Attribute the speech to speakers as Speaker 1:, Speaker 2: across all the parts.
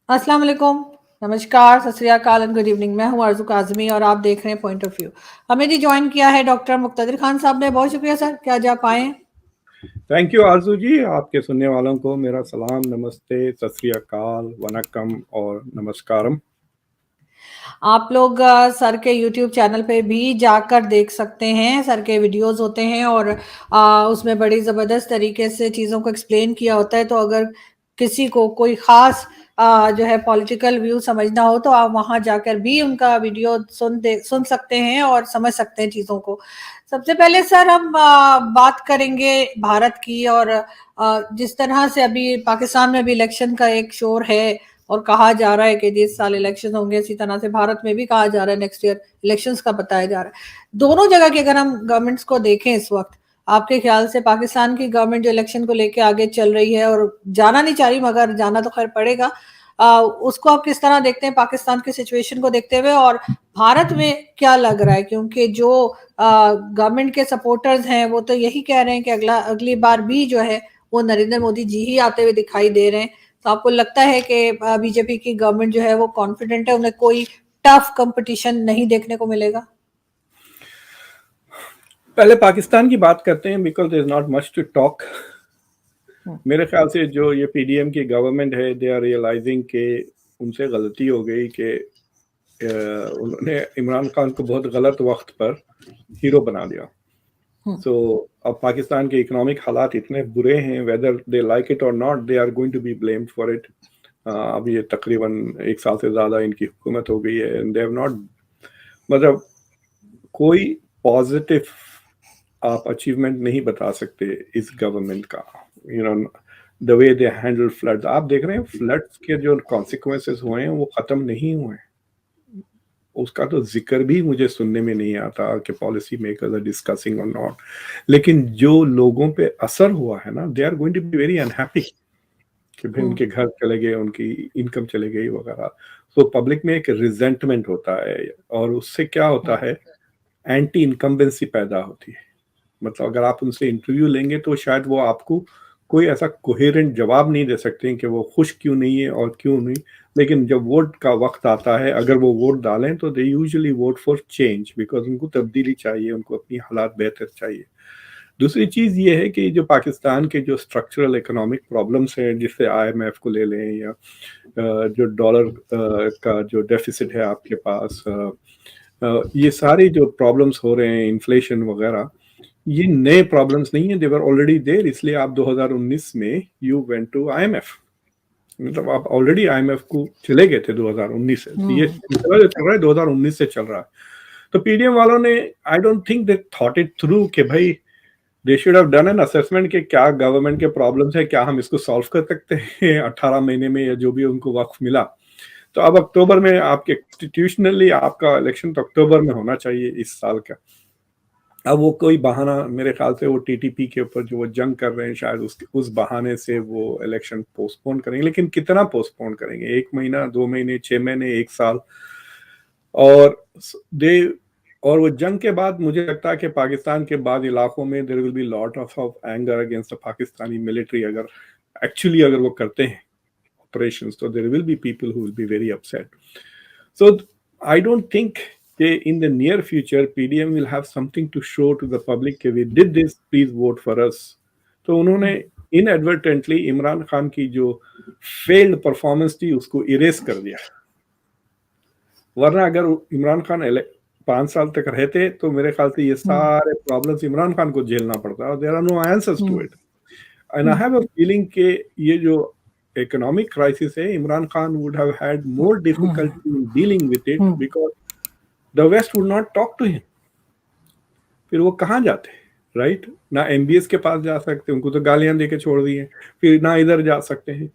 Speaker 1: अस्सलाम वालेकुम, नमस्कार, सत श्री अकाल एंड गुड इवनिंग। मैं हूं आरजू काजमी और आप देख रहे हैं पॉइंट ऑफ व्यू। हमें जी ज्वाइन किया है डॉक्टर मुक्तदिर खान साहब ने। बहुत शुक्रिया सर, क्या आज आप आए हैं?
Speaker 2: थैंक यू आरजू जी। आपके सुनने वालों को मेरा सलाम, नमस्ते, सत श्री अकाल, वनक्कम और नमस्कारम।
Speaker 1: आप लोग सर के यूट्यूब चैनल पे भी जाकर देख सकते हैं। सर के वीडियोस होते हैं और उसमें बड़ी ज़बरदस्त तरीके से चीज़ों को एक्सप्लेन किया होता है। तो अगर किसी को कोई ख़ास जो है पॉलिटिकल व्यू समझना हो तो आप वहाँ जाकर भी उनका वीडियो सुन सकते हैं और समझ सकते हैं चीज़ों को। सबसे पहले सर हम बात करेंगे भारत की और जिस तरह से अभी पाकिस्तान में भी इलेक्शन का एक शोर है और कहा जा रहा है कि जिस साल इलेक्शन होंगे इसी तरह से भारत में भी कहा जा रहा है नेक्स्ट ईयर इलेक्शंस का बताया जा रहा है। दोनों जगह की अगर हम गवर्नमेंट्स को देखें इस वक्त, आपके ख्याल से पाकिस्तान की गवर्नमेंट जो इलेक्शन को लेके आगे चल रही है और जाना नहीं चाह रही मगर जाना तो खैर पड़ेगा, उसको आप किस तरह देखते हैं पाकिस्तान की सिचुएशन को देखते हुए? और भारत में क्या लग रहा है, क्योंकि जो गवर्नमेंट के सपोर्टर्स हैं वो तो यही कह रहे हैं कि अगली बार भी जो है वो नरेंद्र मोदी जी ही आते हुए दिखाई दे रहे हैं। तो आपको लगता है कि बीजेपी की गवर्नमेंट जो है वो कॉन्फिडेंट है, उन्हें कोई टफ कंपटीशन नहीं देखने को मिलेगा?
Speaker 2: पहले पाकिस्तान की बात करते हैं, because there is not much to talk. मेरे ख्याल से जो ये पीडीएम की गवर्नमेंट है, दे आर रियलाइजिंग कि उनसे गलती हो गई कि उन्होंने इमरान खान को बहुत गलत वक्त पर हीरो बना दिया। सो अब पाकिस्तान के इकोनॉमिक हालात इतने बुरे हैं, whether they like it or not, they are going to be blamed for it. अब ये तकरीबन 1 साल से ज़्यादा इनकी हुकूमत हो गई है एंड दे हैव नॉट, मतलब कोई पॉजिटिव आप अचीवमेंट नहीं बता सकते इस गवर्नमेंट का। You know the way they handle floods, आप देख रहे हैं फ्लड्स के जो कॉन्सिक्वेंसेस हुए हैं वो ख़त्म नहीं हुए, उसका तो जिक्र भी मुझे सुनने में नहीं आता कि policy makers are discussing or not. लेकिन जो लोगों पे असर हुआ है ना, they are going to be very unhappy कि भाई उनके घर चले गए, उनकी इनकम चले गई वगैरह। तो पब्लिक में एक रिजेंटमेंट होता है और उससे क्या होता है, एंटी इनकम्बेंसी पैदा होती है। मतलब अगर आप उनसे इंटरव्यू लेंगे तो शायद वो आपको कोई ऐसा कोहेरेंट जवाब नहीं दे सकते हैं कि वो खुश क्यों नहीं है और क्यों नहीं। लेकिन जब वोट का वक्त आता है, अगर वो वोट डालें तो they usually vote for change, because उनको तब्दीली चाहिए, उनको अपनी हालात बेहतर चाहिए। दूसरी चीज़ ये है कि जो पाकिस्तान के जो स्ट्रक्चरल इकोनॉमिक प्रॉब्लम्स हैं, जिससे आईएमएफ को ले लें या जो डॉलर का जो डेफिसिट है आपके पास, ये सारे जो प्रॉब्लम्स हो रहे हैं, इन्फ्लेशन वगैरह, ये नए प्रॉब्लम्स नहीं है, दे वर ऑलरेडी देयर। इसलिए आप 2019 में यू वेंट टू आईएमएफ, मतलब आप ऑलरेडी आईएमएफ को चले गए थे 2019 से। ये चल रहा है 2019 से चल रहा है। तो पीडीएम वालों ने, आई don't think they thought it through कि भाई they should have done an assessment कि क्या गवर्नमेंट के प्रॉब्लम्स है, क्या हम इसको सॉल्व कर सकते हैं 18 महीने में या जो भी उनको वक्त मिला। तो अब अक्टूबर में आपके इंस्टीट्यूशनली आपका इलेक्शन तो अक्टूबर में होना चाहिए इस साल का। अब वो कोई बहाना, मेरे ख्याल से वो टीटीपी के ऊपर जो वो जंग कर रहे हैं, शायद उस बहाने से वो इलेक्शन पोस्टपोन करेंगे। लेकिन कितना पोस्टपोन करेंगे? 1 महीना, 2 महीने, 6 महीने, 1 साल? और वो जंग के बाद मुझे लगता है कि पाकिस्तान के बाद इलाकों में there will be lot of anger against the Pakistani military. अगर वो करते हैं ऑपरेशंस तो there will be people who will be very upset. So I don't think in the near future PDM will have something to show to the public कि we did this, please vote for us। तो उन्होंने inadvertently Imran Khan की जो failed performance थी उसको erase कर दिया। वरना अगर इमरान खान 5 साल तक रहते तो मेरे ख्याल से ये सारे प्रॉब्लम्स इमरान खान को झेलना पड़ता और there are no answers to it. And I have a feeling कि ये जो इकोनॉमिक क्राइसिस है, Imran Khan would have had more difficulty in dealing with it because the west would not talk to him. फिर वो कहाँ जाते, राइट? ना MBS के पास जा सकते, उनको तो गालियां देके छोड़ दी हैं, फिर ना इधर जा सकते हैं।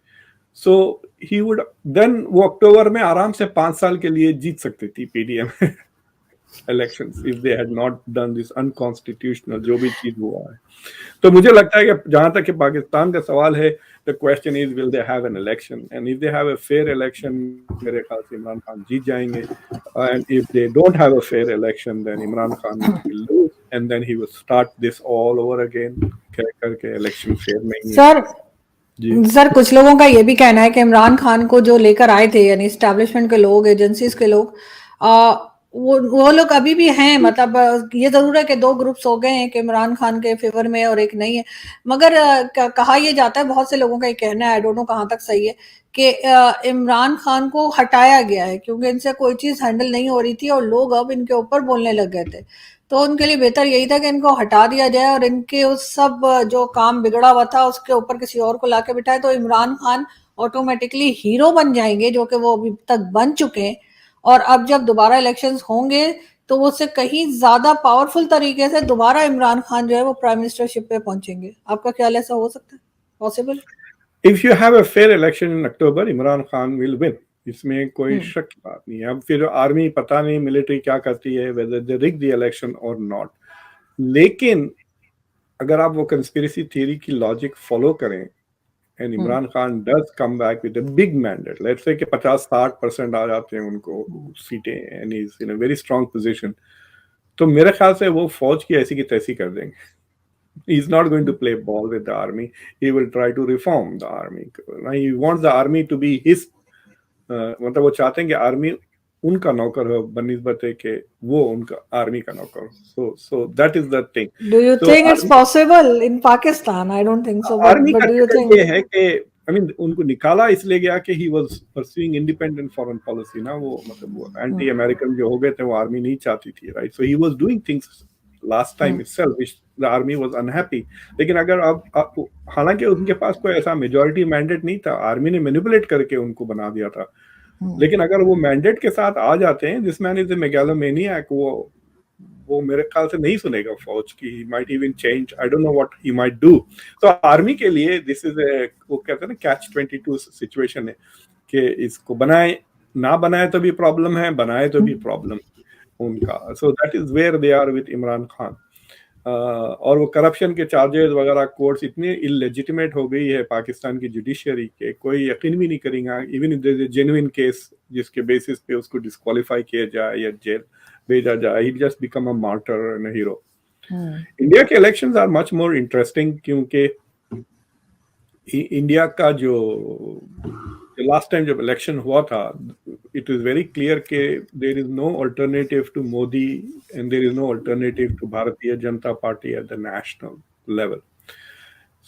Speaker 2: सो ही वुड देन, वो अक्टूबर में आराम से 5 साल के लिए जीत सकती थी PDM elections if they had not done this unconstitutional जो भी चीज हुआ है। तो मुझे लगता है कि जहां तक कि पाकिस्तान का सवाल है, the question is will they have an election, and if they have a fair election मेरे ख्याल से इमरान खान जीत जाएंगे। And if they don't have a fair election then Imran Khan will lose and then he will start this all over again, करके election fair नहीं है।
Speaker 1: Sir
Speaker 2: जी
Speaker 1: sir कुछ लोगों का ये भी कहना है कि इमरान खान को जो लेकर आए थे यानी एस्टेब्लिशमेंट के लोग, एजेंसीज के लोग, वो लोग अभी भी हैं। मतलब ये जरूर है कि दो ग्रुप्स हो गए हैं कि इमरान खान के फेवर में और एक नहीं है, मगर कहा यह जाता है, बहुत से लोगों का ये कहना है, आई डोंट नो कहाँ तक सही है, कि इमरान खान को हटाया गया है क्योंकि इनसे कोई चीज हैंडल नहीं हो रही थी और लोग अब इनके ऊपर बोलने लग गए थे। तो उनके लिए बेहतर यही था कि इनको हटा दिया जाए और इनके उस सब जो काम बिगड़ा हुआ था उसके ऊपर किसी और को लाके बिठाए, तो इमरान खान ऑटोमेटिकली हीरो बन जाएंगे, जो कि वो अभी तक बन चुके हैं। और अब जब दोबारा इलेक्शंस होंगे तो वो उससे कहीं ज्यादा पावरफुल तरीके से दोबारा इमरान खान जो है वो प्राइम मिनिस्टरशिप पे पहुंचेंगे। आपका ख्याल ऐसा हो सकता है, possible?
Speaker 2: If you have a fair election in October, Imran Khan will win, इसमें कोई शक की बात नहीं है। अब फिर आर्मी पता नहीं मिलिट्री क्या करती है, whether they rig the election और नॉट। लेकिन अगर आप वो कंस्पिरेसी थ्योरी की लॉजिक फॉलो करें and Imran Khan does come back with a big mandate, let's say कि 50-60% आ जाते हैं उनको सीटें and is in a very strong position, तो मेरे ख्याल से वो फौज की ऐसी की तैसी कर देंगे। He is not going to play ball with the army. He will try to reform the army. He wants the army to be his, मतलब वो चाहते हैं कि आर्मी उनका नौकर हो बनिस्बत है कि वो उनका आर्मी का नौकर हो। So that is the thing.
Speaker 1: Do you
Speaker 2: तो
Speaker 1: think it's possible in Pakistan? I don't think so,
Speaker 2: army
Speaker 1: but
Speaker 2: का
Speaker 1: डू यू
Speaker 2: चक्कर ये
Speaker 1: थिंक?
Speaker 2: है कि आई मीन उनको निकाला इसलिए गया कि he was pursuing independent foreign policy ना, वो मतलब वो एंटी अमेरिकन जो हो गए थे, वो आर्मी नहीं चाहती थी, right? So he was doing things last time itself which the army was unhappy. लेकिन अगर अब हालांकि उनके पास कोई ऐसा मेजॉरिटी मैंडेट नहीं था, आर्मी ने मैनिपुलेट करके उनको बना दिया था। लेकिन अगर वो मैंडेट के साथ आ जाते हैं, दिस मैन इज अ मेगालोमेनियाक, वो मेरे ख्याल से नहीं सुनेगा फौज की। He might even change, I don't know what he might do. तो आर्मी के लिए दिस इज वो कहते हैं ना कैच 22 सिचुएशन है कि इसको बनाए ना बनाए तो भी प्रॉब्लम है, बनाए तो भी प्रॉब्लम उनका। So that is where they are with Imran Khan. और वो करप्शन के चार्जेस वगैरह कोर्ट्स इतनी इलेजिटिमेट हो गई है पाकिस्तान की जुडिशरी के, कोई यकीन भी नहीं करेगा even if there is a genuine case जिसके बेसिस पे उसको डिस्क्वालीफाई किया जाए या जेल भेजा जाए, he just become a martyr and a hero. India के elections are much more interesting क्योंकि इंडिया का जो लास्ट टाइम जब इलेक्शन हुआ था, इट इज वेरी क्लियर कि there is no alternative to Modi and there is no alternative to Bharatiya Janata Party at the national level.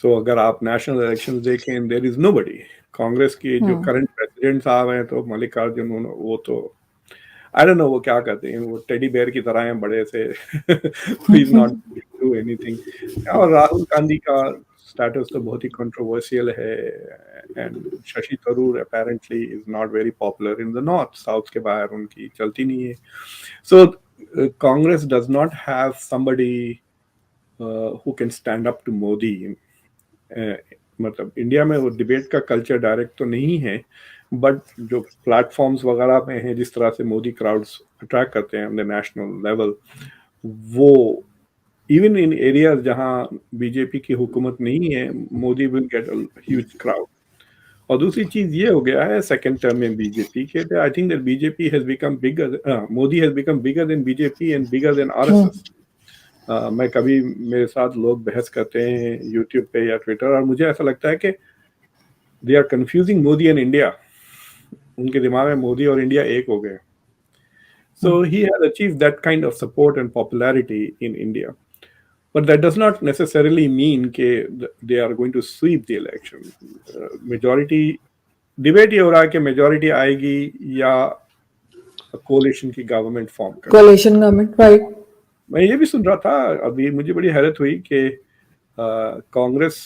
Speaker 2: सो अगर आप नेशनल इलेक्शन देखें, देयर इज नोबडी। कांग्रेस की जो करंट प्रेसिडेंट साहब हैं तो मल्लिकार्जुन, वो तो आई डोंट नो वो क्या करते हैं, वो टेडी बेयर की तरह हैं बड़े से। He is not do anything. और राहुल गांधी का स्टेटस तो बहुत ही कंट्रोवर्शियल है and Shashi Tharoor apparently is not very popular in the north, south के बाहर उनकी चलती नहीं है। So Congress does not have somebody who can stand up to Modi. मतलब इंडिया में वो डिबेट का कल्चर डायरेक्ट तो नहीं है, बट जो प्लेटफॉर्म्स वगैरह पे हैं, जिस तरह से मोदी क्राउड्स अट्रैक्ट करते हैं ऑन द नेशनल लेवल, वो इवन इन एरियाज जहां बीजेपी की हुकूमत नहीं है, Modi will get a huge crowd. और दूसरी चीज ये हो गया है सेकंड टर्म में बीजेपी के, I think that BJP has become bigger, Modi has become bigger than BJP and bigger than RSS. मैं कभी मेरे साथ लोग बहस करते हैं यूट्यूब पे या ट्विटर, और मुझे ऐसा लगता है कि they are confusing Modi and India. उनके दिमाग में मोदी और इंडिया एक हो गए। So he has achieved that kind of support and popularity in India, but that does not necessarily mean that they are going to sweep the election. Majority debate ये हो रहा है कि मेजोरिटी आएगी या कोलिशन की गवर्नमेंट फॉर्म कर,
Speaker 1: कोalition government, right?
Speaker 2: मैं ये भी सुन रहा था अभी, मुझे बड़ी हैरत हुई कि कांग्रेस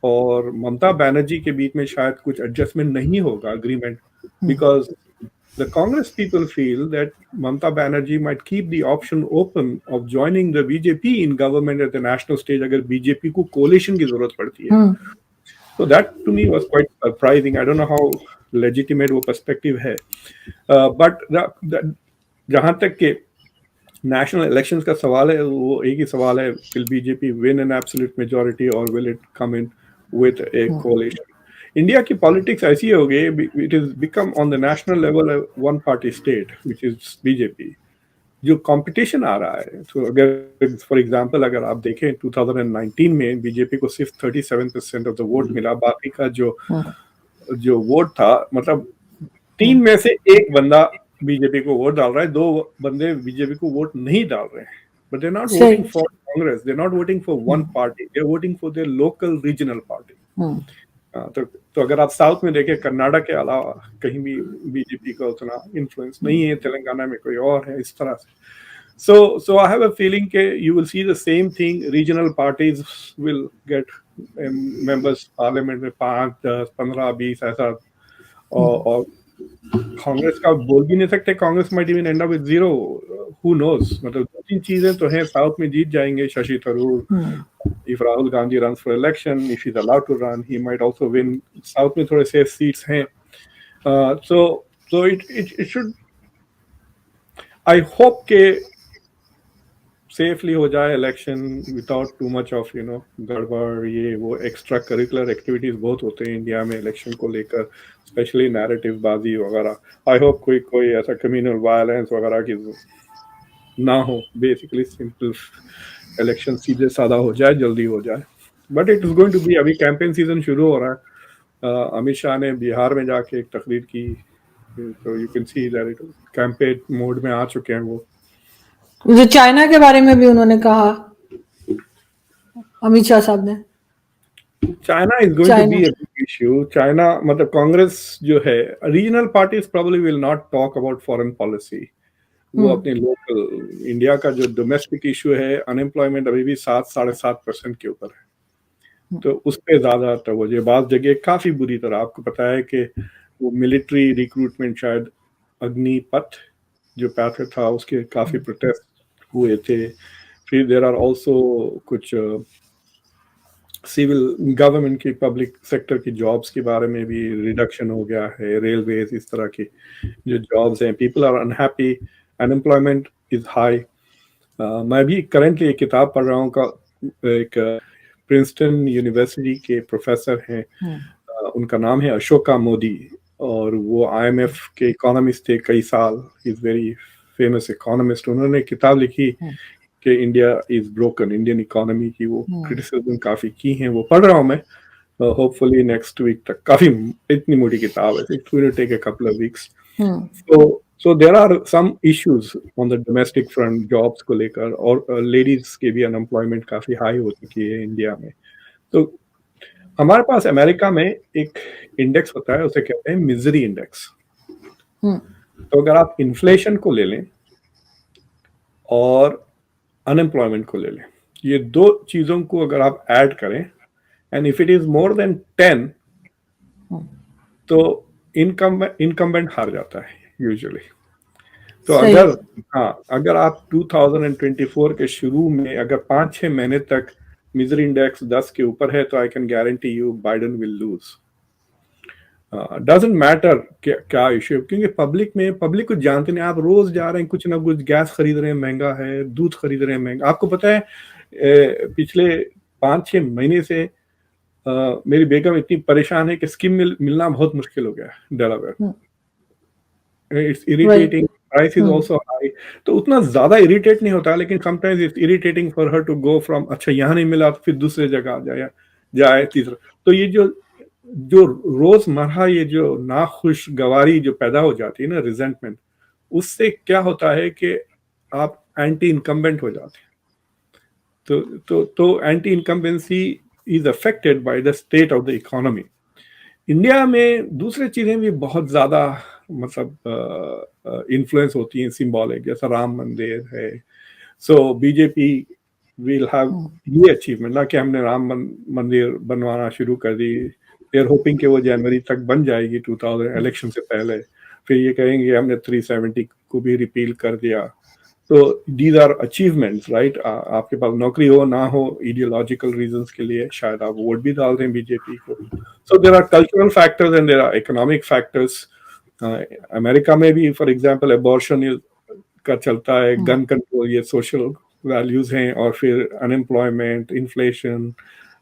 Speaker 2: और ममता बनर्जी के बीच में शायद कुछ एडजस्टमेंट नहीं होगा, agreement, because the Congress people feel that Mamata Banerjee might keep the option open of joining the BJP in government at the national stage अगर BJP को coalition की जरूरत पड़ती है। So that to me was quite surprising. I don't know how legitimate वो perspective है, but जहाँ तक के नेशनल इलेक्शंस का सवाल है, वो एक ही सवाल है, will BJP win an absolute majority or will it come in with a coalition? India की पॉलिटिक्स ऐसी हो गई, it is become on the national level one party state which is BJP, जो कंपटीशन आ रहा है, तो अगर फॉर एग्जांपल अगर आप देखें 2019 में बीजेपी को सिर्फ 37% ऑफ द वोट मिला, बाकी का जो वोट था, मतलब 3 में से 1 बंदा बीजेपी को वोट डाल रहा है, 2 बंदे बीजेपी को वोट नहीं डाल रहे हैं, but they are not voting for Congress, they are not voting for one party, they are voting for their local regional party. तो अगर आप साउथ में देखें, कर्नाटक के अलावा कहीं भी बीजेपी का उतना इन्फ्लुएंस नहीं है, तेलंगाना में कोई और है, इस तरह से। So I have a feeling that you will see the same thing. Regional parties will get members parliament में 5, 10, 15, 20 ऐसा, और कांग्रेस का बोल भी नहीं सकते, Congress might even end up with 0. Who knows? मतलब 2-3 चीजें तो हैं, साउथ में जीत जाएंगे Shashi Tharoor, if Rahul Gandhi runs for election, if he's allowed to run, he might also win. South में थोड़े से seats हैं, so it should, I hope के सेफली हो जाए election without too much of गड़बड़, ये वो एक्स्ट्रा करिकुलर एक्टिविटीज बहुत होते हैं इंडिया में इलेक्शन को लेकर, स्पेशली नैरेटिव बाजी वगैरह। आई होप कोई ऐसा कम्युनल वायलेंस वगैरह की ना हो, बेसिकली सिंपल इलेक्शन सीधे साधा हो जाए, जल्दी हो जाए। But it is going to be, अभी कैंपेन सीजन शुरू हो रहा है। अमित शाह ने बिहार में जाके एक तकरीर की, तो you can see that it campaign mode में आ चुके हैं वो।
Speaker 1: जो चाइना के बारे में भी उन्होंने कहा, अमित शाह साहब ने,
Speaker 2: China is going to be a big issue. China मतलब कांग्रेस जो है, regional parties probably will not talk about foreign policy, वो अपने लोकल, इंडिया का जो डोमेस्टिक इश्यू है, अनएम्प्लॉयमेंट अभी भी 7-7.5% के ऊपर है, तो उस पर ज्यादा तवज्जो। बात जगह काफी बुरी तरह, आपको पता है कि वो मिलिट्री रिक्रूटमेंट, शायद अग्निपथ जो पैथवे था, उसके काफी प्रोटेस्ट हुए थे। फिर देर आर ऑल्सो कुछ सिविल गवर्नमेंट की, पब्लिक सेक्टर की जॉब्स के बारे में भी रिडक्शन हो गया है, रेलवेज, इस तरह की जो जॉब्स हैं, people are unhappy, unemployment is high. मैं भी करेंटली एक किताब पढ़ रहा हूँ का, एक प्रिंसटन यूनिवर्सिटी के प्रोफेसर हैं, उनका नाम है अशोका मोदी, और वो IMF के इकोनॉमिस्ट थे कई साल, इज वेरी फेमस इकोनॉमिस्ट। उन्होंने किताब लिखी कि India is broken, Indian economy की वो क्रिटिसिज्म काफी की हैं, वो पढ़ रहा हूँ मैं, होपफुली नेक्स्ट वीक तक। काफी इतनी मोटी किताब है, it will take a couple of weeks. So there are some issues on the domestic front, jobs को लेकर, और लेडीज के भी अनएम्प्लॉयमेंट काफी हाई हो चुकी है इंडिया में। तो हमारे पास अमेरिका में एक इंडेक्स होता है, उसे कहते हैं मिजरी इंडेक्स। तो अगर आप इन्फ्लेशन को ले लें और अनएम्प्लॉयमेंट को ले लें, ये 2 चीजों को अगर आप ऐड करें, and if it is more than 10, तो इनकम्बेंट हार जाता है यूजुअली। तो अगर आप 2024 के शुरू में अगर 5-6 महीने तक मिजरी इंडेक्स 10 के ऊपर है, तो I can guarantee you Biden will lose. Doesn't matter क्या इश्यू, क्योंकि पब्लिक को जानते नहीं। आप रोज जा रहे हैं, कुछ ना कुछ गैस खरीद रहे हैं महंगा है, दूध खरीद रहे हैं महंगा। आपको पता है पिछले 5-6 महीने से मेरी बेगम इतनी परेशान है कि स्किम मिलना बहुत मुश्किल हो गया है Delaware. It's irritating, price is also high. तो उतना ज्यादा इरिटेट नहीं होता, लेकिन sometimes it's irritating for her to go from, अच्छा यहाँ नहीं मिला तो फिर दूसरे जगह आ जाए तीसरा। तो ये जो रोजमर्रा ये जो नाखुशगवारी जो पैदा हो जाती है ना, रिजेंटमेंट, उससे क्या होता है कि आप एंटी इनकम्बेंट हो जाते हैं। तो anti incumbency is affected by the state of the economy. India में दूसरी चीजें भी बहुत ज्यादा मतलब इन्फ्लुएंस होती हैं, सिंबॉलिक, जैसा राम मंदिर है। सो बीजेपी विल हैव ये अचीवमेंट, ना कि हमने राम मंदिर बनवाना शुरू कर दी, दे आर होपिंग कि वो जनवरी तक बन जाएगी 2000 इलेक्शन से पहले। फिर ये कहेंगे हमने 370 को भी रिपील कर दिया। तो दीज आर अचीवमेंट्स, राइट। आपके पास नौकरी हो ना हो, आइडियोलॉजिकल रीजंस के लिए शायद आप वोट भी डाल दें बीजेपी को। So there are cultural factors and there are economic factors. America में भी फॉर एग्जांपल अबॉर्शन का चलता है, गन कंट्रोल, ये सोशल वैल्यूज हैं, और फिर अनएम्प्लॉयमेंट, इन्फ्लेशन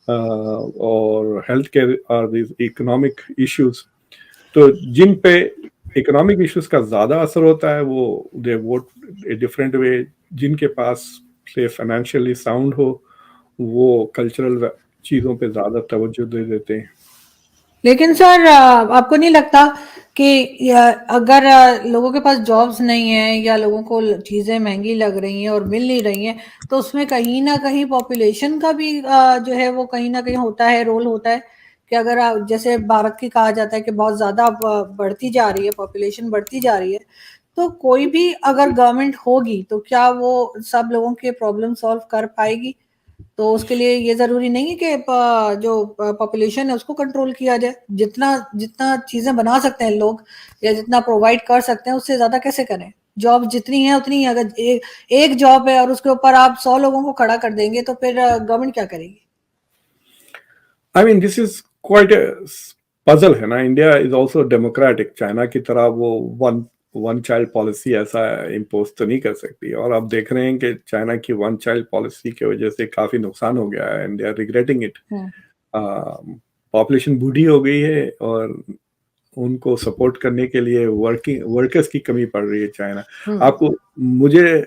Speaker 2: और health care are these economic issues. तो जिन पे इकोनॉमिक इश्यूज का ज्यादा असर होता है, वो दे वोट ए डिफरेंट वे। जिनके पास से फाइनेंशियली साउंड हो, वो कल्चरल चीजों पे ज्यादा तवज्जो दे देते हैं।
Speaker 1: लेकिन सर आपको नहीं लगता कि अगर लोगों के पास जॉब्स नहीं है या लोगों को चीज़ें महंगी लग रही हैं और मिल नहीं रही हैं, तो उसमें कहीं ना कहीं पॉपुलेशन का भी जो है वो कहीं ना कहीं होता है, रोल होता है कि अगर जैसे भारत की कहा जाता है कि बहुत ज़्यादा बढ़ती जा रही है, पॉपुलेशन बढ़ती जा रही है, तो कोई भी अगर गवर्नमेंट होगी तो क्या वो सब लोगों के प्रॉब्लम सॉल्व कर पाएगी? तो उसके लिए ये ज़रूरी नहीं है कि जो पॉपुलेशन है उसको कंट्रोल किया जाए। जितना जितना चीज़ें बना सकते हैं लोग या जितना प्रोवाइड कर सकते हैं उससे ज़्यादा कैसे करें? जॉब जितनी है उतनी ही, अगर एक जॉब है और उसके ऊपर आप 100 लोगों को खड़ा कर देंगे तो फिर गवर्नमेंट क्या करेगी?
Speaker 2: I mean this is quite puzzle है ना। India is also democratic. China की तरह वो वन वन चाइल्ड पॉलिसी ऐसा इम्पोज तो नहीं कर सकती। और आप देख रहे हैं कि चाइना की वन चाइल्ड पॉलिसी की वजह से काफी नुकसान हो गया है, and they are regretting it. Population बूढ़ी हो गई है और उनको सपोर्ट करने के लिए वर्कर्स की कमी पड़ रही है चाइना। आपको मुझे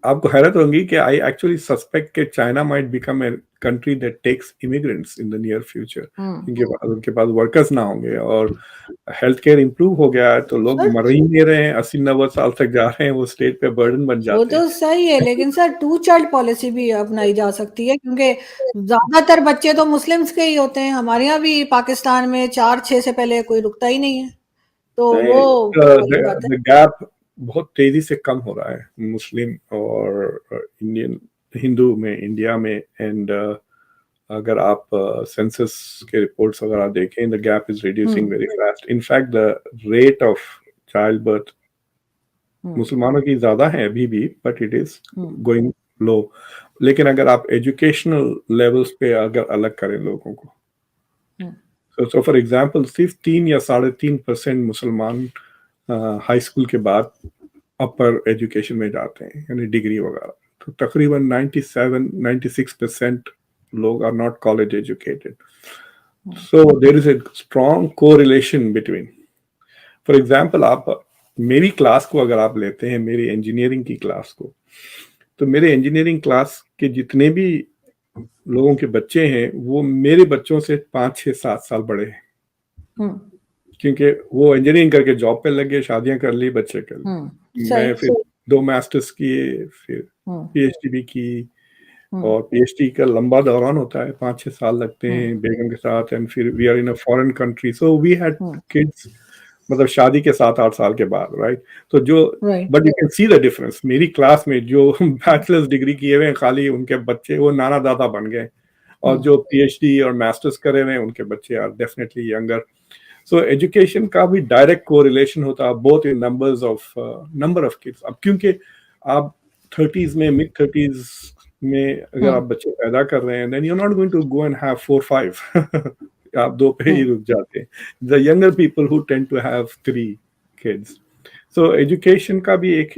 Speaker 2: आपको हैरत होगी कि आई एक्चुअली सस्पेक्ट कि China might become a country that taxes immigrants in the near future. उनके पास वर्कर्स ना होंगे और हेल्थ केयर इम्प्रूव हो गया है, तो लोग
Speaker 1: सर
Speaker 2: मर ही नहीं रहे हैं, 80-90 साल तक जा रहे हैं, वो स्टेट पे बर्डन बन
Speaker 1: वो
Speaker 2: जाते
Speaker 1: तो
Speaker 2: हैं।
Speaker 1: सही है, लेकिन सर टू चाइल्ड पॉलिसी भी अपनाई जा सकती है क्योंकि ज्यादातर बच्चे तो मुस्लिम्स के ही होते हैं। हमारे यहाँ भी पाकिस्तान में 4-6 से पहले कोई रुकता ही नहीं है, तो वो वही बात है।
Speaker 2: द गैप बहुत तेजी से कम हो रहा है मुस्लिम और इंडियन हिंदू में इंडिया में। एंड अगर आप सेंसस के रिपोर्ट्स वगैरह देखें, the gap is reducing very fast. In fact the rate of child birth मुसलमानों की ज्यादा है अभी भी, बट इट इज गोइंग लो। लेकिन अगर आप एजुकेशनल लेवल्स पे अगर अलग करें लोगों को, सो फॉर एग्जांपल सिर्फ 3 या 3.5% मुसलमान हाई स्कूल के बाद अपर एजुकेशन में जाते हैं, यानी डिग्री वगैरह। तो तकरीबन 97-96% लोग are not college educated. So there is a strong correlation between, for example आप मेरी क्लास को अगर आप लेते हैं, मेरी इंजीनियरिंग की क्लास को, तो मेरे इंजीनियरिंग क्लास के जितने भी लोगों के बच्चे हैं वो मेरे बच्चों से 5-6-7 साल बड़े हैं, क्योंकि वो इंजीनियरिंग करके जॉब पे लग गए, शादियां कर ली, बच्चे कर ली। मैं फिर 2 मास्टर्स किए, फिर पीएचडी भी की। और पीएचडी का लंबा दौरान होता है, 5-6 साल लगते हैं बेगम के साथ। एंड फिर we are in a foreign country, so we had kids, मतलब शादी के 7-8 साल के बाद, राइट। तो जो but you can see the difference. मेरी क्लास में जो बैचलर्स डिग्री किए हुए हैं खाली, उनके बच्चे वो नाना दादा बन गए, और जो पीएचडी और मास्टर्स करे हुए हैं उनके बच्चे are definitely younger. So education का भी डायरेक्ट कोरिलेशन होता है, both in number of kids. अब क्योंकि आप 30s में, मिड 30s में अगर आप बच्चे पैदा कर रहे हैं, then you are not going to go and have 4-5 आप 2 पे ही रुक जाते हैं। The younger people who tend to have 3 kids. So education का भी एक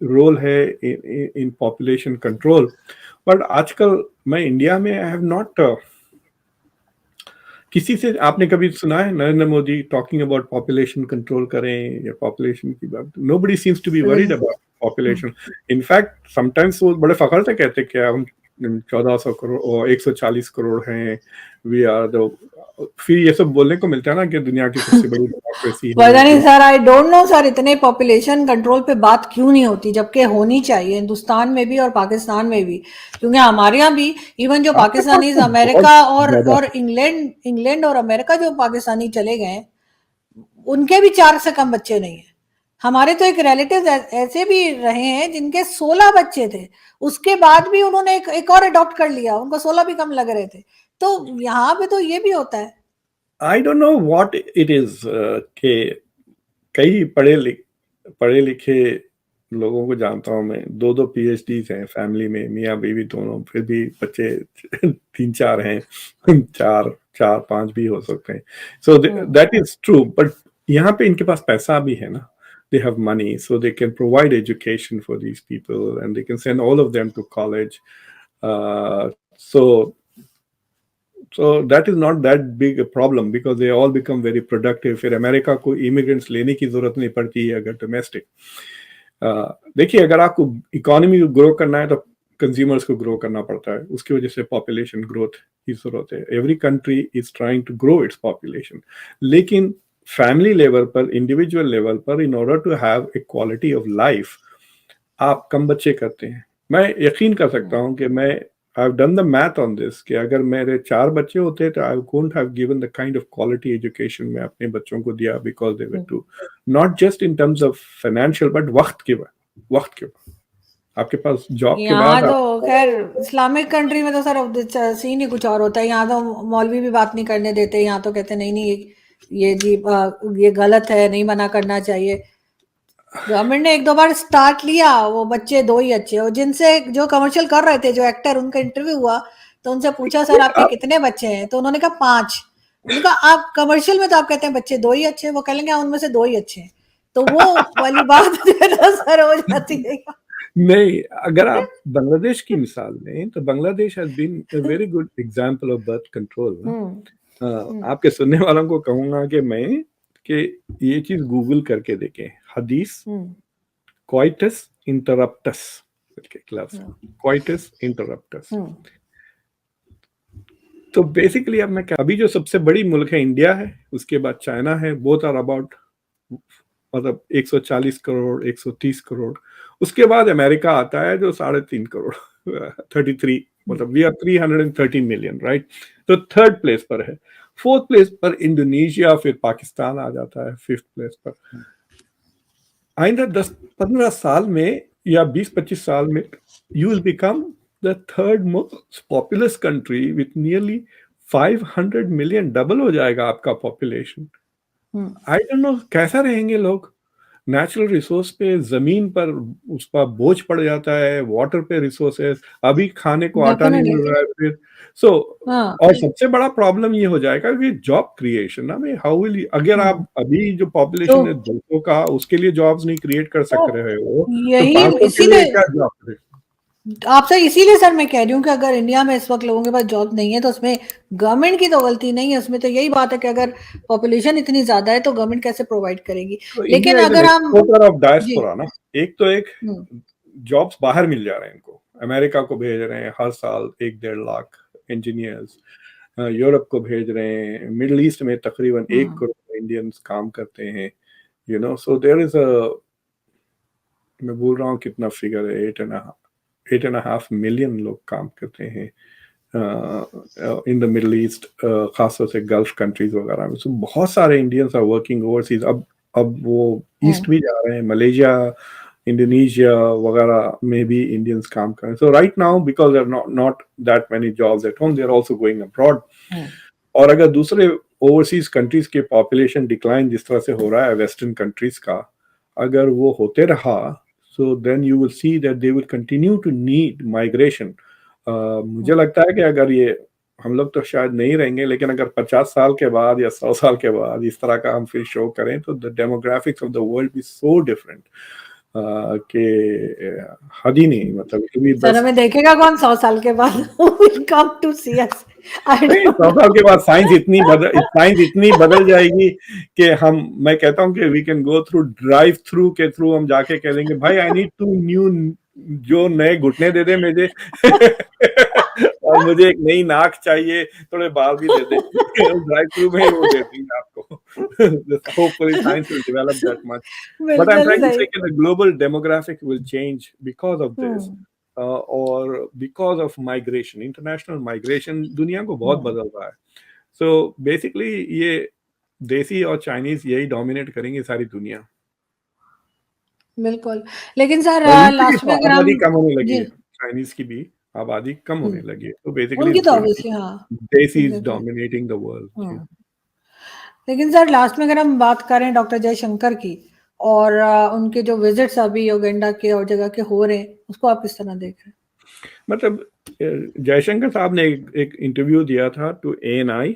Speaker 2: रोल है इन पॉपुलेशन कंट्रोल। बट आजकल मैं इंडिया में आई हैव नॉट किसी से, आपने कभी सुना है Narendra Modi talking about population control करें या पॉपुलेशन की बात? Nobody seems to be worried about population. In fact sometimes वो बड़े फखर से कहते हैं कि हम 1400 करोड़ और 140 करोड़ हैं, वी आर द, फिर ये सब बोलने को मिलता है ना कि दुनिया की सबसे बड़ी डेमोक्रेसी है।
Speaker 1: पता नहीं sir, I don't know sir, इतने पॉपुलेशन कंट्रोल पे बात क्यों नहीं होती, जबकि होनी चाहिए हिंदुस्तान में भी और पाकिस्तान में भी। क्योंकि हमारे यहाँ भी इवन जो
Speaker 2: आपके पास
Speaker 1: पाकिस्तानी
Speaker 2: तो
Speaker 1: अमेरिका
Speaker 2: बहुत ज्यादा
Speaker 1: और इंग्लैंड और अमेरिका जो पाकिस्तानी चले गए, उनके भी 4 से कम बच्चे नहीं है। हमारे तो एक रिलेटिव ऐसे भी रहे हैं जिनके 16 बच्चे थे, उसके बाद भी उन्होंने एक और अडॉप्ट कर लिया, उनको 16 भी कम लग रहे थे। तो यहाँ पे तो ये भी होता है।
Speaker 2: I don't know what it is के कई पढ़े लिखे लोगों को जानता हूँ मैं, 2-2 पीएचडीज हैं फैमिली में, मियाँ बीवी दोनों, फिर भी बच्चे 3-4 हैं, 4-5 भी हो सकते हैं। सो दैट इज ट्रू। बट यहाँ पे इनके पास पैसा भी है ना, they have money, so they can provide education for these people and they can send all of them to college. So So that is not that big a problem because they all become very productive. फिर America को immigrants लेने की जरूरत नहीं पड़ती है अगर domestic. देखिए, अगर आपको इकोनॉमी को ग्रो करना है तो कंज्यूमर्स को ग्रो करना पड़ता है, उसकी वजह से पॉपुलेशन ग्रोथ की जरूरत है। Every country is trying to grow its population, लेकिन फैमिली लेवल पर, इंडिविजुअल लेवल पर, in order to have a quality of life, आप कम बच्चे करते हैं। मैं यकीन कर सकता हूं कि मैं I have done the math on this कि अगर मेरे 4 बच्चे होते तो I couldn't have given the kind of quality education मैं अपने बच्चों को दिया, because they were two, not just in terms of financial but वक्त के बाद आपके पास जॉब के
Speaker 1: यहाँ
Speaker 2: बाद
Speaker 1: तो खैर इस्लामिक कंट्री में तो सर सीन ही कुछ और होता है। यहाँ तो मौलवी भी बात नहीं करने देते, यहाँ तो कहते नहीं नहीं ये जी ये गलत है, नहीं मना करना चाहिए। गवर्नमेंट ने 1-2 बार स्टार्ट लिया, वो बच्चे 2 ही अच्छे, और जिनसे जो कमर्शियल कर रहे थे, जो एक्टर, उनका इंटरव्यू हुआ तो उनसे पूछा सर आपके कितने बच्चे हैं, तो उन्होंने कहा 5। उनका आप कमर्शियल में तो आप कहते हैं बच्चे 2 ही अच्छे, वो कहेंगे उनमें से 2 ही अच्छे हैं, तो वो वाली बात जो है ना सर हो जाती है।
Speaker 2: नहीं, अगर आप बांग्लादेश की मिसाल लें तो Bangladesh has been a very good example of birth control. आपके सुनने वालों को कहूंगा कि ये चीज गूगल करके देखें, हदीस coitus interruptus class, coitus interruptus. तो बेसिकली अब मैं अभी जो सबसे बड़ी मुल्क है इंडिया है, उसके बाद चाइना है, बोथ आर अबाउट मतलब 140 करोड़ 130 करोड़। उसके बाद अमेरिका आता है जो 3.5 करोड़ 33, मतलब वी आर 330 मिलियन, राइट। तो 3rd प्लेस पर है। 4th प्लेस पर इंडोनेशिया, फिर पाकिस्तान आ जाता है 5th प्लेस पर। आइंदा 10-15 साल में या 20-25 साल में you will become the 3rd most populous country with nearly 500 million. Double हो जाएगा आपका पॉपुलेशन। आई डोंट नो कैसा रहेंगे लोग। नेचुरल रिसोर्स पे, जमीन पर उस पर बोझ पड़ जाता है, वाटर पे रिसोर्सेस, अभी खाने को आटा नहीं मिल रहा है फिर। सो और सबसे बड़ा प्रॉब्लम ये हो जाएगा कि जॉब क्रिएशन ना, भाई हाउ विल, अगर आप अभी जो पॉपुलेशन है 200 का, उसके लिए जॉब्स नहीं क्रिएट कर सक रहे हो तो 500 के लिए क्या जॉब करें?
Speaker 1: आपसे इसीलिए सर मैं कह रही हूँ कि अगर इंडिया में इस वक्त लोगों के पास जॉब नहीं है तो उसमें गवर्नमेंट की तो गलती नहीं है, उसमें तो यही बात है कि अगर पॉपुलेशन इतनी ज्यादा है तो गवर्नमेंट कैसे प्रोवाइड करेगी।
Speaker 2: तो
Speaker 1: लेकिन अगर हम
Speaker 2: ऑफ डायस्पोरा ना, एक जॉब्स बाहर मिल जा रहे हैं इनको, अमेरिका को भेज रहे हैं हर साल 1-1.5 लाख इंजीनियर्स, यूरोप को भेज रहे हैं, मिडिल ईस्ट में तकरीबन 1 करोड़ इंडियंस काम करते हैं, you know. So there is मैं बोल रहा हूँ कितना फिगर है, 8.5 मिलियन लोग काम करते हैं इन द मिडिल ईस्ट, खासतौर से गल्फ कंट्रीज वगैरह में। सो बहुत सारे इंडियंस आर वर्किंग ओवरसीज। अब वो ईस्ट भी जा रहे हैं, मलेशिया, इंडोनेशिया वगैरह में भी इंडियंस काम कर रहे हैं। So right now because there not that many jobs at home, they are also going abroad. और अगर दूसरे ओवरसीज कंट्रीज के पॉपुलेशन डिक्लाइन जिस तरह से हो रहा है वेस्टर्न कंट्रीज का, अगर वो होते रहा, so then you will see that they will continue to need migration. मुझे लगता है कि अगर ये हम लोग तो शायद नहीं रहेंगे, लेकिन अगर 50 साल के बाद या 100 साल के बाद इस तरह का हम फिर शो करें तो the demographics of the world is so different कि हद ही नहीं, मतलब
Speaker 1: सर हमें देखेगा कौन 100 साल के बाद? will come to see us.
Speaker 2: 100 साल के बाद साइंस इतनी बदल जाएगी कि मैं कहता हूं कि we can go through drive through के थ्रू हम जाके कह देंगे भाई आई नीड 2 न्यू, जो नए घुटने दे दे मुझे और मुझे एक नई नाक चाहिए, थोड़े बाल भी दे दे। ड्राइव थ्रू में ही वो दे देंगे आपको। Hopefully science will develop that much. But I'm trying to say that the global demographic will change because of this. और because of migration, international migration दुनिया को बहुत बदल रहा है। सो बेसिकली ये देसी और चाइनीज यही डोमिनेट करेंगे सारी दुनिया।
Speaker 1: बिल्कुल, लेकिन सर लास्ट में अगर हम
Speaker 2: आबादी कम होने लगी है, चाइनीज की भी आबादी कम होने लगी है, तो बेसिकली
Speaker 1: उनकी तो ऑब्वियसली
Speaker 2: देसी इज डोमिनेटिंग द वर्ल्ड।
Speaker 1: लेकिन सर लास्ट में अगर हम बात करें डॉक्टर जयशंकर की और उनके जो विजिट्स अभी युगांडा के और जगह के हो रहे हैं, उसको आप किस तरह देख रहे हैं?
Speaker 2: मतलब जयशंकर साहब ने एक इंटरव्यू दिया था टू ANI,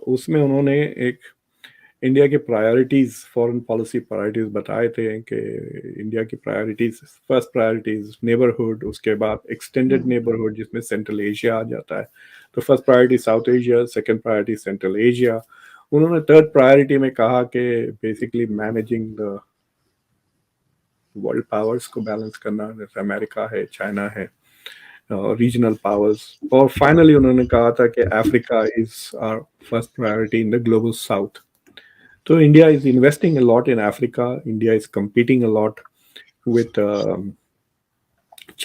Speaker 2: उसमें उन्होंने एक इंडिया के प्रायोरिटीज, फॉरेन पॉलिसी प्रायोरिटीज बताए थे कि इंडिया की प्रायोरिटीज, फर्स्ट प्रायोरिटीज नेबरहुड, उसके बाद एक्सटेंडेड नेबरहुड जिसमें सेंट्रल एशिया आ जाता है। तो first priority south Asia, second priority central Asia. उन्होंने थर्ड प्रायोरिटी में कहा कि basically managing the world powers को बैलेंस करना, जैसे अमेरिका है, चाइना है, रीजनल पावर्स। और फाइनली उन्होंने कहा था कि Africa is our first priority in the global south. So India is investing a lot in Africa. India is competing a lot with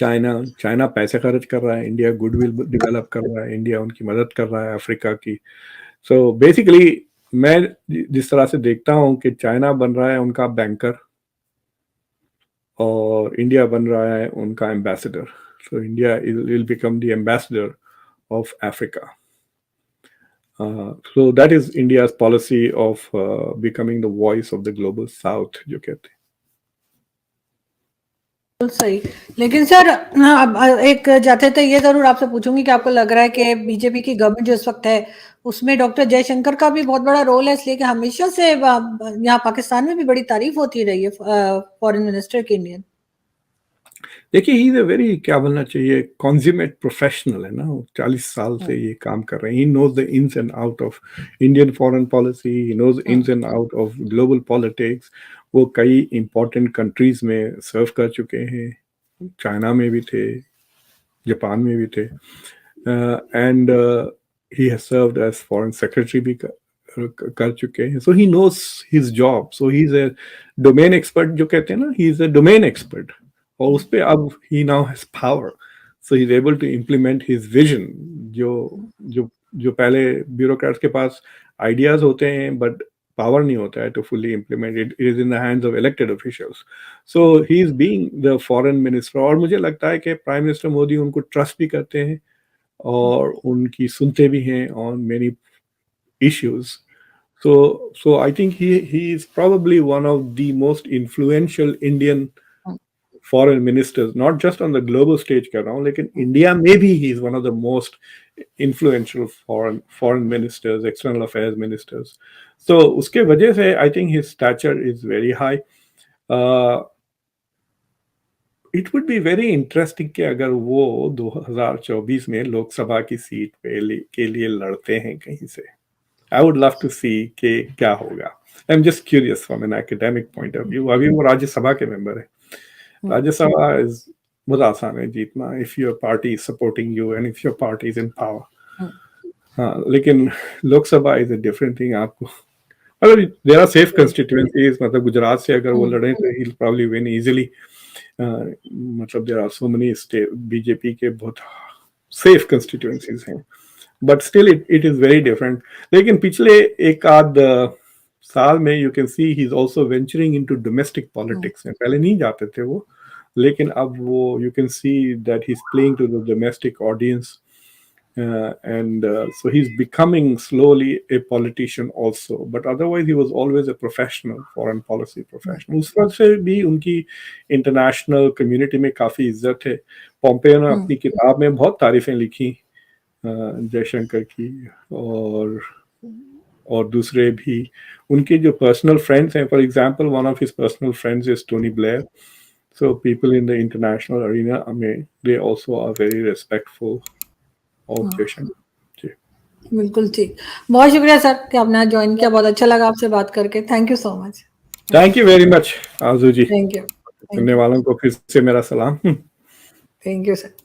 Speaker 2: China. China पैसे खर्च कर रहा है, इंडिया गुडविल डेवलप कर रहा है, इंडिया उनकी मदद कर रहा है अफ्रीका की। So basically मैं जिस तरह से देखता हूँ कि चाइना बन रहा है उनका बैंकर और इंडिया बन रहा है उनका ambassador. So India will become the ambassador of Africa. So that is India's policy of becoming the voice of the global south, जो कहते हैं।
Speaker 1: सही। लेकिन सर अब एक जाते थे ये जरूर आपसे पूछूंगी कि आपको लग रहा है कि बीजेपी की गवर्नमेंट जो इस वक्त है उसमें डॉक्टर जयशंकर का भी बहुत बड़ा रोल है, इसलिए कि हमेशा से यहाँ पाकिस्तान में भी बड़ी तारीफ होती रही है फॉरेन मिनिस्टर की इंडियन।
Speaker 2: देखिए ही इज अ वेरी, क्या बोलना चाहिए, कॉन्ज्यूमेट प्रोफेशनल है ना, 40 साल से ये काम कर रहे हैं। He knows the ins and out of Indian foreign policy, he knows ins and out of global politics. वो कई इंपॉर्टेंट कंट्रीज में सर्व कर चुके हैं, चाइना में भी थे, जापान में भी थे, and he has served as foreign secretary भी कर चुके हैं। So he knows his job, so he is a domain expert, जो कहते हैं ना, he is a domain expert. और उस पर अब he now has power, so he is able to implement his vision. जो पहले ब्यूरोक्रेट्स के पास आइडियाज होते हैं बट पावर नहीं होता है to fully implement it, is in the hands of elected officials. So he is being the foreign minister. और मुझे लगता है कि प्राइम मिनिस्टर मोदी उनको ट्रस्ट भी करते हैं और उनकी सुनते भी हैं on many issues. So I think he is probably one of the most influential Indian foreign ministers, not just on the global stage कर रहा हूँ, लेकिन इंडिया में भी he is one of the most influential foreign ministers, external affairs ministers. So उसके वजह से I think his stature is very high. It would be very interesting कि अगर वो 2024 में लोकसभा की सीट के लिए लड़ते हैं कहीं से। I would love to see कि क्या होगा। I'm just curious from an academic point of view. अभी वो राज्यसभा के मेंबर है। राज्यसभा बहुत आसान है जीतना if your party is supporting you and if your party is in power. हाँ, लेकिन Lok Sabha is a different thing। आपको मतलब there are safe constituencies, मतलब गुजरात से अगर वो लड़े तो he'll probably win easily। मतलब there are so many state BJP के बहुत safe constituencies हैं, but still it is very different। लेकिन पिछले एक आध साल में you can see he's also venturing into domestic politics। पहले नहीं जाते थे वो, लेकिन अब वो you can see that he's playing to the domestic audience, and so he's becoming slowly a politician also, but otherwise he was always a professional, foreign policy professional। उस वक्त से भी उनकी international community में काफी इज्जत है। पोम्पेयो ने अपनी किताब में बहुत तारीफें लिखी जयशंकर की, और दूसरे भी उनके जो पर्सनल फ्रेंड्स हैं। For example one of his personal friends is Tony Blair. So people in the international arena में they also are very respectful of Jaishankar.
Speaker 1: बिल्कुल ठीक। बहुत शुक्रिया सर कि आपने ज्वाइन किया, बहुत अच्छा लगा आपसे बात करके। Thank you so much.
Speaker 2: Thank you very much Aarzoo ji.
Speaker 1: Thank you.
Speaker 2: सुनने वालों को फिर से मेरा सलाम।
Speaker 1: Thank you sir.